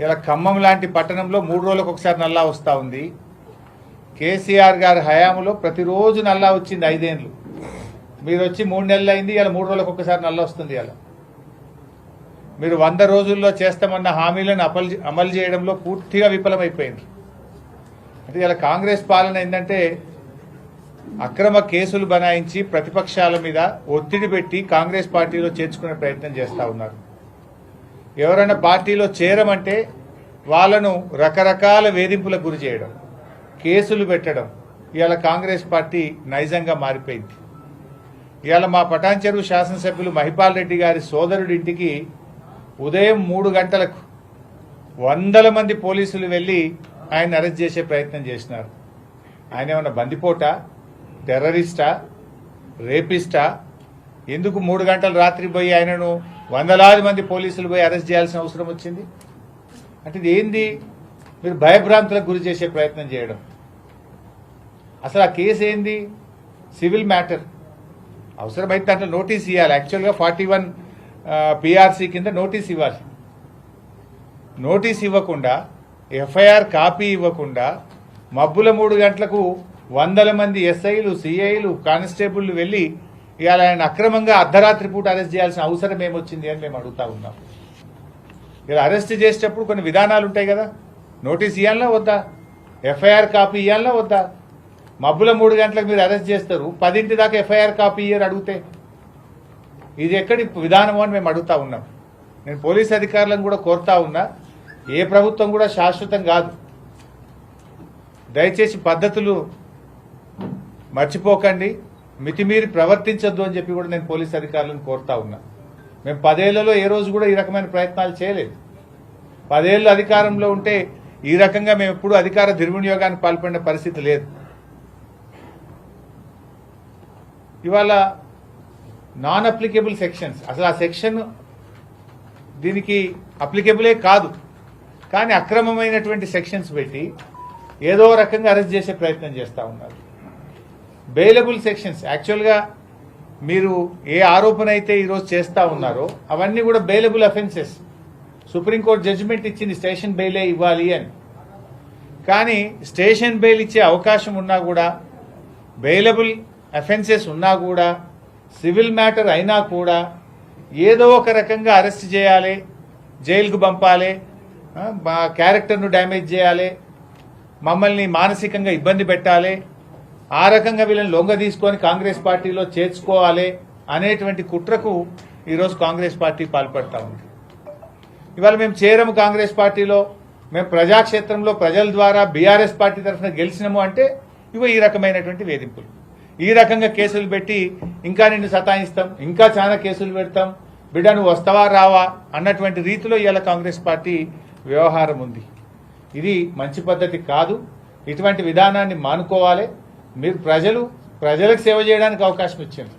ఇలా ఖమ్మం లాంటి పట్టణంలో 3 రోజులకు ఒకసారి నల్లా వస్తూ ఉంది. కేసీఆర్ గారి హయాంలో ప్రతిరోజు నల్లా వచ్చింది 5 ఏళ్ళు. మీరు వచ్చి 3 నెలలు అయింది, ఇలా 3 రోజులకు ఒకసారి నల్లా వస్తుంది. ఇలా మీరు 100 రోజుల్లో చేస్తామన్న హామీలను అమలు చేయడంలో పూర్తిగా విఫలమైపోయింది. అంటే ఇలా కాంగ్రెస్ పాలన ఏంటంటే అక్రమ కేసులు బనాయించి ప్రతిపక్షాల మీద ఒత్తిడి పెట్టి కాంగ్రెస్ పార్టీలో చేర్చుకునే ప్రయత్నం చేస్తూ ఉన్నారు. ఎవరైనా పార్టీలో చేరమంటే వాళ్ళను రకరకాల వేధింపులకు గురి చేయడం, కేసులు పెట్టడం ఇవాళ కాంగ్రెస్ పార్టీ నైజంగా మారిపోయింది. ఇవాళ మా పటాన్చెరు శాసనసభ్యులు మహిపాల్ రెడ్డి గారి సోదరుడి ఇంటికి ఉదయం 3 గంటలకు 100 మంది పోలీసులు వెళ్లి ఆయన అరెస్ట్ చేసే ప్రయత్నం చేసినారు. ఆయన ఏమన్నా బందిపోటా, టెర్రరిస్టా, రేపిస్టా? ఎందుకు 3 గంటలు రాత్రి పోయి ఆయనను వందలాది మంది పోలీసులు పోయి అరెస్ట్ చేయాల్సిన అవసరం వచ్చింది? అంటే ఇది ఏంది? మీరు భయభ్రాంతులకు గురి చేసే ప్రయత్నం చేయడం. అసలు ఆ కేసు ఏంది? Civil matter. అవసరమైతే దాంట్లో నోటీస్ ఇవ్వాలి. యాక్చువల్గా 41 PRC కింద నోటీస్ ఇవ్వాలి. నోటీస్ ఇవ్వకుండా, ఎఫ్ఐఆర్ కాపీ ఇవ్వకుండా మబ్బుల 3 గంటలకు 100 మంది ఎస్ఐలు, సిఐలు, కానిస్టేబుళ్లు వెళ్లి ఇవాళ ఆయన అక్రమంగా అర్ధరాత్రి పూట అరెస్ట్ చేయాల్సిన అవసరం ఏమొచ్చింది అని మేము అడుగుతా ఉన్నాం. ఇలా అరెస్ట్ చేసేటప్పుడు కొన్ని విధానాలు ఉంటాయి కదా. నోటీస్ ఇవ్వాలన్నా వద్దా? ఎఫ్ఐఆర్ కాపీ ఇవ్వాలన్నా వద్దా? మబ్బుల 3 గంటలకు మీరు అరెస్ట్ చేస్తారు, 10 దాకా ఎఫ్ఐఆర్ కాపీ ఇయ్యరు అడిగితే. ఇది ఎక్కడి విధానం అని మేము అడుగుతా ఉన్నాం. నేను పోలీస్ అధికారులను కూడా కోరుతా ఉన్నా, ఏ ప్రభుత్వం కూడా శాశ్వతం కాదు. దయచేసి పద్ధతులు మర్చిపోకండి, మితిమీరి ప్రవర్తించొద్దు అని చెప్పి కూడా నేను పోలీస్ అధికారులను కోరుతా ఉన్నా. మేము 10 ఏళ్లలో ఏ రోజు కూడా ఈ రకమైన ప్రయత్నాలు చేయలేదు. 10 ఏళ్ళు అధికారంలో ఉంటే ఈ రకంగా మేము ఎప్పుడూ అధికార దుర్వినియోగానికి పాల్పడిన పరిస్థితి లేదు. ఇవాళ నాన్ అప్లికేబుల్ సెక్షన్స్, అసలు ఆ సెక్షన్ దీనికి అప్లికేబులే కాదు, కానీ అక్రమమైనటువంటి సెక్షన్స్ పెట్టి ఏదో రకంగా అరెస్ట్ చేసే ప్రయత్నం చేస్తూ ఉన్నారు. బెయిలబుల్ సెక్షన్స్, యాక్చువల్గా మీరు ఏ ఆరోపణ అయితే ఈరోజు చేస్తూ ఉన్నారో అవన్నీ కూడా బెయిలబుల్ అఫెన్సెస్. సుప్రీంకోర్టు జడ్జిమెంట్ ఇచ్చింది స్టేషన్ బెయిలే ఇవ్వాలి అని. కానీ స్టేషన్ బెయిల్ ఇచ్చే అవకాశం ఉన్నా కూడా, బెయిలబుల్ అఫెన్సెస్ ఉన్నా కూడా, సివిల్ మ్యాటర్ అయినా కూడా ఏదో ఒక రకంగా అరెస్ట్ చేయాలి, జైలుకు పంపాలి, మా క్యారెక్టర్ను డ్యామేజ్ చేయాలి, మమ్మల్ని మానసికంగా ఇబ్బంది పెట్టాలి, ఆ రకంగా వీళ్ళని లొంగ తీసుకొని కాంగ్రెస్ పార్టీలో చేర్చుకోవాలి అనేటువంటి కుట్రకు ఈరోజు కాంగ్రెస్ పార్టీ పాల్పడతా ఉంది. ఇవాళ మేము చేరము కాంగ్రెస్ పార్టీలో, మేము ప్రజాక్షేత్రంలో ప్రజల ద్వారా బీఆర్ఎస్ పార్టీ తరఫున గెలిచినాము అంటే ఇవో ఈ రకమైనటువంటి వేధింపులు, ఈ రకంగా కేసులు పెట్టి ఇంకా నిన్ను సతాయిస్తాం, ఇంకా చాలా కేసులు పెడతాం, బిడ్డ నువ్వు వస్తావా రావా అన్నటువంటి రీతిలో ఇవాళ కాంగ్రెస్ పార్టీ వ్యవహారం ఉంది. ఇది మంచి పద్ధతి కాదు. ఇటువంటి విధానాన్ని మానుకోవాలి. మీరు ప్రజలకు సేవ చేయడానికి అవకాశం ఇచ్చారు,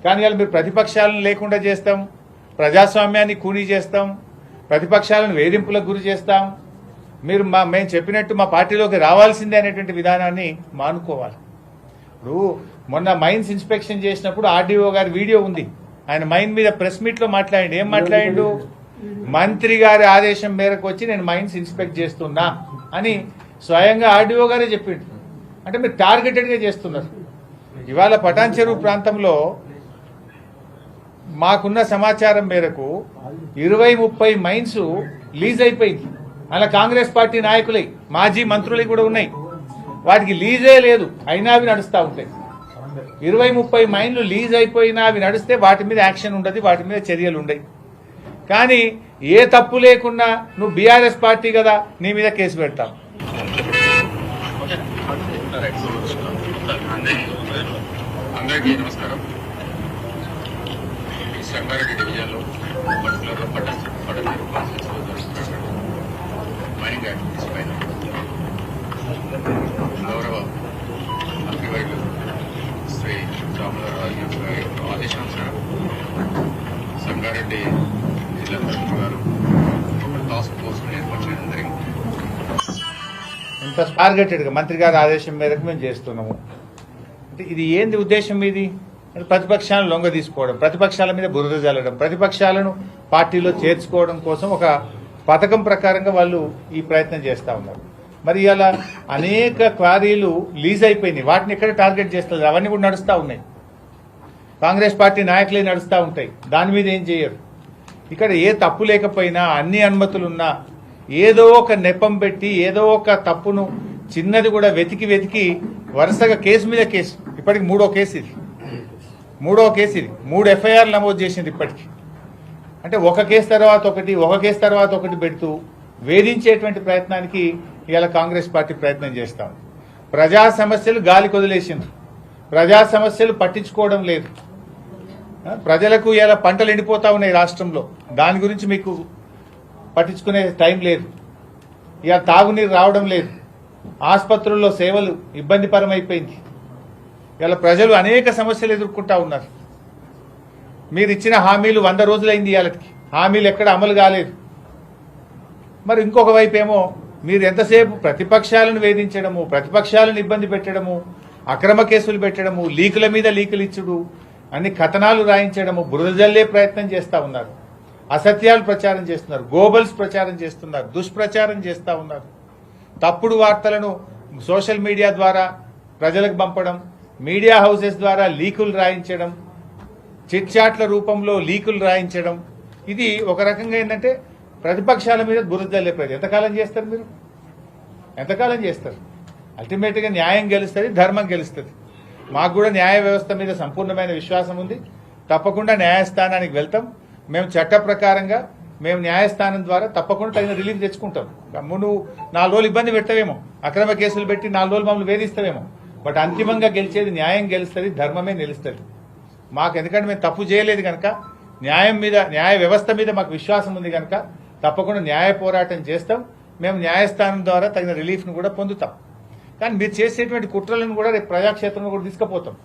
కానీ ఇవాళ మీరు ప్రతిపక్షాలను లేకుండా చేస్తాం, ప్రజాస్వామ్యాన్ని కూనీ చేస్తాం, ప్రతిపక్షాలను వేధింపులకు గురి చేస్తాం, మీరు మేము చెప్పినట్టు మా పార్టీలోకి రావాల్సిందే అనేటువంటి విధానాన్ని మానుకోవాలి. ఇప్పుడు మొన్న మైన్స్ ఇన్స్పెక్షన్ చేసినప్పుడు ఆర్డీఓ గారి వీడియో ఉంది. ఆయన మైన్ మీద ప్రెస్ మీట్ లో మాట్లాడిండు. ఏం మాట్లాడిండు? మంత్రి గారి ఆదేశం మేరకు వచ్చి నేను మైన్స్ ఇన్స్పెక్ట్ చేస్తున్నా అని స్వయంగా ఆర్డీఓ గారే చెప్పిండు. అంటే మీరు టార్గెటెడ్ గా చేస్తున్నారు. ఇవాళ పటాన్చెరు ప్రాంతంలో మాకున్న సమాచారం మేరకు 20-30 మైన్స్ లీజ్ అయిపోయింది. అలా కాంగ్రెస్ పార్టీ నాయకులై, మాజీ మంత్రులై కూడా ఉన్నాయి. వాటికి లీజే లేదు, అయినా అవి నడుస్తూ ఉంటాయి. 20-30 మైన్లు లీజ్ అయిపోయినా అవి నడిస్తే వాటి మీద యాక్షన్ ఉండదు, వాటి మీద చర్యలు ఉండవు. కానీ ఏ తప్పు లేకుండా నువ్వు బీఆర్ఎస్ పార్టీ కదా, నీ మీద కేసు పెడతావు. అందరికీ నమస్కారం. సంగారెడ్డి డివిజన్లో పర్టికులర్గా పటాన్చెరు కాన్స్టిట్యూన్సీలో జరుగుతున్నటువంటి మైనింగ్ యాక్టివిటీస్ పైన గౌరవ మంత్రివర్యులు శ్రీ రామరాజు గారి ఆదేశానుసారం సంగారెడ్డి జిల్లా కలెక్టర్ గారు ఒక టాస్క్ ఫోర్స్ ఏర్పాటు చేయడం జరిగింది. ఇంత టార్గెటెడ్గా మంత్రి గారి ఆదేశం మేరకు మేము చేస్తున్నాము. అంటే ఇది ఏంది ఉద్దేశం? ఇది ప్రతిపక్షాలను లొంగ తీసుకోవడం, ప్రతిపక్షాల మీద బురద జల్లడం, ప్రతిపక్షాలను పార్టీలో చేర్చుకోవడం కోసం ఒక పథకం ప్రకారంగా వాళ్ళు ఈ ప్రయత్నం చేస్తూ ఉన్నారు. మరి ఇలా అనేక క్వారీలు లీజ్ అయిపోయినాయి, వాటిని ఎక్కడ టార్గెట్ చేస్తారు, అవన్నీ కూడా నడుస్తూ ఉన్నాయి. కాంగ్రెస్ పార్టీ నాయకులే నడుస్తూ ఉంటాయి, దాని మీద ఏం చేయరు. ఇక్కడ ఏ తప్పు లేకపోయినా, అన్ని అనుమతులున్నా ఏదో ఒక నెపం పెట్టి ఏదో ఒక తప్పును చిన్నది కూడా వెతికి వరుసగా కేసు మీద కేసు, ఇప్పటికి మూడో కేసు ఇది 3 ఎఫ్ఐఆర్లు నమోదు చేసింది ఇప్పటికి. అంటే ఒక కేసు తర్వాత ఒకటి పెడుతూ వేధించేటువంటి ప్రయత్నానికి ఇవాళ కాంగ్రెస్ పార్టీ ప్రయత్నం చేస్తాం. ప్రజా సమస్యలు గాలి కొదిలేసింది, ప్రజా సమస్యలు పట్టించుకోవడం లేదు. ప్రజలకు ఇలా పంటలు ఎండిపోతా ఉన్నాయి రాష్ట్రంలో, దాని గురించి మీకు పట్టించుకునే టైం లేదు. ఇలా తాగునీరు రావడం లేదు, ఆసుపత్రుల్లో సేవలు ఇబ్బందికరమైపోయింది. ఇలా ప్రజలు అనేక సమస్యలు ఎదుర్కొంటా ఉన్నారు. మీరు ఇచ్చిన హామీలు 100 రోజులైంది, ఇవాళకి హామీలు ఎక్కడ అమలు కాలేదు. మరి ఇంకొక వైపు ఏమో మీరు ఎంతసేపు ప్రతిపక్షాలను వేధించడము, ప్రతిపక్షాలను ఇబ్బంది పెట్టడము, అక్రమ కేసులు పెట్టడము, లీకుల మీద లీకులు ఇచ్చుడు, అన్ని కథనాలు రాయించడము, బురద జల్లే ప్రయత్నం చేస్తా ఉన్నారు. అసత్యాలు ప్రచారం చేస్తున్నారు, గోబల్స్ ప్రచారం చేస్తున్నారు, దుష్ప్రచారం చేస్తా ఉన్నారు. తప్పుడు వార్తలను సోషల్ మీడియా ద్వారా ప్రజలకు పంపడం, మీడియా హౌసెస్ ద్వారా లీకులు రాయించడం, చిట్ చాట్ల రూపంలో లీకులు రాయించడం, ఇది ఒక రకంగా ఏంటంటే ప్రతిపక్షాల మీద బురద జల్లే ప్రయత్నం. ఎంతకాలం చేస్తారు మీరు? ఎంతకాలం చేస్తారు? అల్టిమేట్గా న్యాయం గెలుస్తుంది, ధర్మం గెలుస్తుంది. మాకు కూడా న్యాయ వ్యవస్థ మీద సంపూర్ణమైన విశ్వాసం ఉంది. తప్పకుండా న్యాయస్థానానికి వెళ్తాం. మేము చట్ట ప్రకారంగా మేము న్యాయస్థానం ద్వారా తప్పకుండా తగిన రిలీఫ్ తెచ్చుకుంటాం. నువ్వు 4 రోజులు ఇబ్బంది పెట్టవేమో, అక్రమ కేసులు పెట్టి 4 రోజులు మమ్మల్ని వేధిస్తావేమో, బట్ అంతిమంగా గెలిచేది న్యాయం గెలుస్తుంది, ధర్మమే నిలుస్తుంది. మాకు ఎందుకంటే మేము తప్పు చేయలేదు కనుక, న్యాయం మీద, న్యాయ వ్యవస్థ మీద మాకు విశ్వాసం ఉంది కనుక తప్పకుండా న్యాయ పోరాటం చేస్తాం. మేము న్యాయస్థానం ద్వారా తగిన రిలీఫ్ను కూడా పొందుతాం. కానీ మీరు చేసేటువంటి కుట్రలను కూడా రేపు ప్రజాక్షేత్రంలో కూడా తీసుకుపోతాం.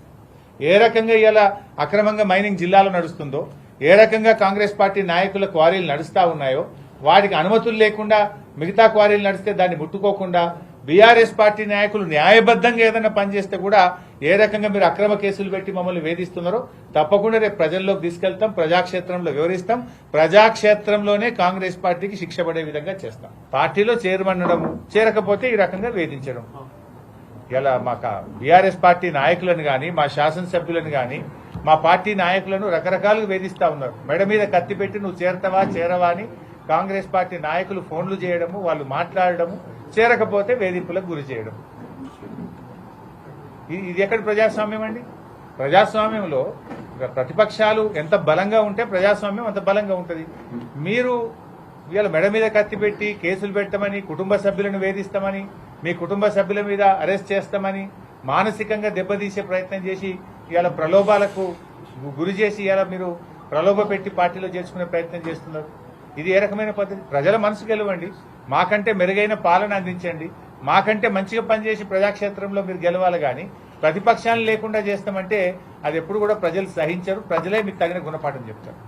ఏ రకంగా ఇలా అక్రమంగా మైనింగ్ జిల్లాలో నడుస్తుందో, ఏ రకంగా కాంగ్రెస్ పార్టీ నాయకుల క్వారీలు నడుస్తా ఉన్నాయో, వాటికి అనుమతులు లేకుండా మిగతా క్వారీలు నడిస్తే దాన్ని ముట్టుకోకుండా బీఆర్ఎస్ పార్టీ నాయకులు న్యాయబద్ధంగా ఏదైనా పనిచేస్తే కూడా ఏ రకంగా మీరు అక్రమ కేసులు పెట్టి మమ్మల్ని వేధిస్తున్నారో తప్పకుండా రేపు ప్రజల్లోకి తీసుకెళ్తాం, ప్రజాక్షేత్రంలో వివరిస్తాం. ప్రజాక్షేత్రంలోనే కాంగ్రెస్ పార్టీకి శిక్ష పడే విధంగా చేస్తాం. పార్టీలో చేరమనడము, చేరకపోతే ఈ రకంగా వేధించడం. ఇలా మా బీఆర్ఎస్ పార్టీ నాయకులను గాని, మా శాసనసభ్యులను గాని, మా పార్టీ నాయకులను రకరకాలుగా వేధిస్తా ఉన్నారు. మెడ మీద కత్తి పెట్టి నువ్వు చేరతావా చేరవా అని కాంగ్రెస్ పార్టీ నాయకులు ఫోన్లు చేయడము, వాళ్ళు మాట్లాడడము, చేరకపోతే వేధింపులకు గురి చేయడం. ఇది ఎక్కడ ప్రజాస్వామ్యం అండి? ప్రజాస్వామ్యంలో ప్రతిపక్షాలు ఎంత బలంగా ఉంటే ప్రజాస్వామ్యం అంత బలంగా ఉంటుంది. మీరు ఇవాళ మెడ మీద కత్తి పెట్టి కేసులు పెట్టమని, కుటుంబ సభ్యులను వేధిస్తామని, మీ కుటుంబ సభ్యుల మీద అరెస్ట్ చేస్తామని, మానసికంగా దెబ్బతీసే ప్రయత్నం చేసి ఇవాళ ప్రలోభాలకు గురి చేసి ఇవాళ మీరు ప్రలోభ పెట్టి పార్టీలో చేర్చుకునే ప్రయత్నం చేస్తున్నారు. ఇది ఏ రకమైన పద్ధతి? ప్రజల మనసు గెలవండి, మాకంటే మెరుగైన పాలన అందించండి, మాకంటే మంచిగా పనిచేసి ప్రజాక్షేత్రంలో మీరు గెలవాలి. కానీ ప్రతిపక్షాలు లేకుండా చేస్తామంటే అది ఎప్పుడు కూడా ప్రజలు సహించరు. ప్రజలే మీకు తగిన గుణపాఠం చెప్తారు.